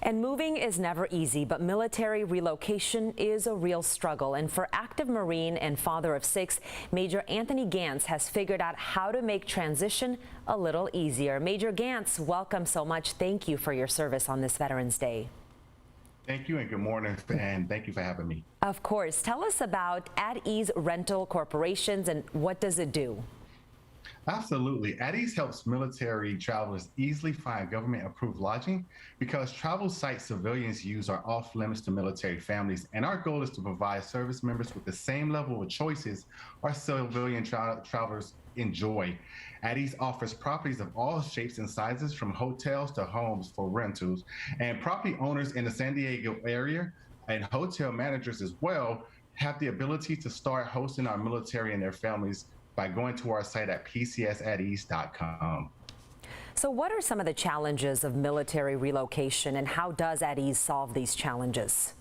And moving is never easy, but military relocation is a real struggle. And for active Marine and father of 6, Major Anthony Gantts has figured out how to make transition a little easier. Major Gantts, welcome so much. Thank you for your service on this Veterans Day. Thank you and good morning, and thank you for having me. Of course. Tell us about At Ease Rental Corporations and what does it do? Absolutely. At Ease helps military travelers easily find government-approved lodging because travel sites civilians use are off limits to military families, and our goal is to provide service members with the same level of choices our civilian travelers enjoy. At Ease offers properties of all shapes and sizes, from hotels to homes for rentals, and property owners in the San Diego area and hotel managers as well have the ability to start hosting our military and their families by going to our site at pcsatease.com. So what are some of the challenges of military relocation, and how does At Ease solve these challenges?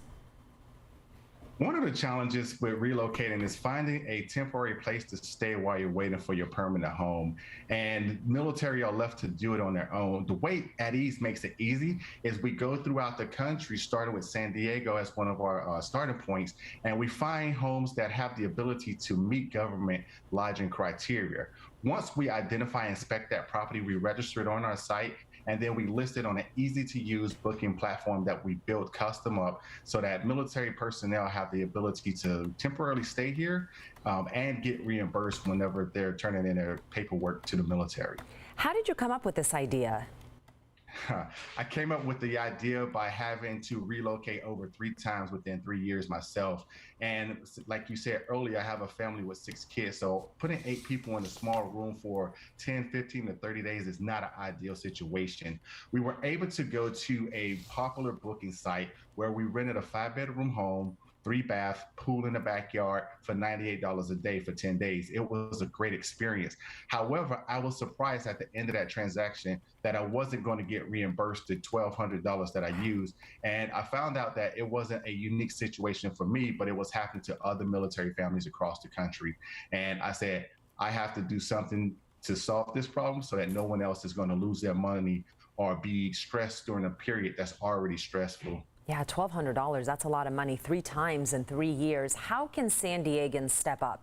One of the challenges with relocating is finding a temporary place to stay while you're waiting for your permanent home. And military are left to do it on their own. The way At Ease makes it easy is we go throughout the country, starting with San Diego as one of our starting points, and we find homes that have the ability to meet government lodging criteria. Once we identify and inspect that property, we register it on our site, and then we list it on an easy-to-use booking platform that we build custom up so that military personnel have the ability to temporarily stay here and get reimbursed whenever they're turning in their paperwork to the military. How did you come up with this idea? I came up with the idea by having to relocate over 3 times within 3 years myself. And like you said earlier, I have a family with 6 kids. So putting 8 people in a small room for 10, 15 to 30 days is not an ideal situation. We were able to go to a popular booking site where we rented a 5-bedroom home, 3-bath, pool in the backyard for $98 a day for 10 days. It was a great experience. However, I was surprised at the end of that transaction that I wasn't going to get reimbursed the $1,200 that I used. And I found out that it wasn't a unique situation for me, but it was happening to other military families across the country. And I said, I have to do something to solve this problem so that no one else is going to lose their money or be stressed during a period that's already stressful. Yeah, $1,200, that's a lot of money 3 times in 3 years. How can San Diegans step up?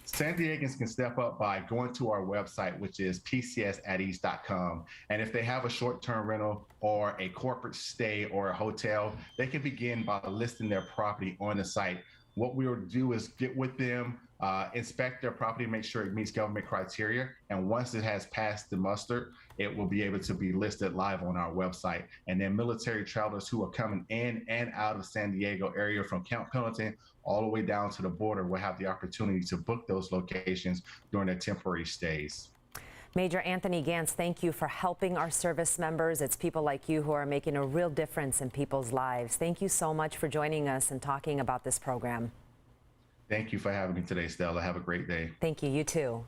San Diegans can step up by going to our website, which is pcsatease.com. And if they have a short-term rental or a corporate stay or a hotel, they can begin by listing their property on the site. What we will do is get with them, inspect their property, make sure it meets government criteria. And once it has passed the muster, it will be able to be listed live on our website. And then military travelers who are coming in and out of San Diego area from Camp Pendleton all the way down to the border will have the opportunity to book those locations during their temporary stays. Major Anthony Gantts, thank you for helping our service members. It's people like you who are making a real difference in people's lives. Thank you so much for joining us and talking about this program. Thank you for having me today, Stella. Have a great day. Thank you. You too.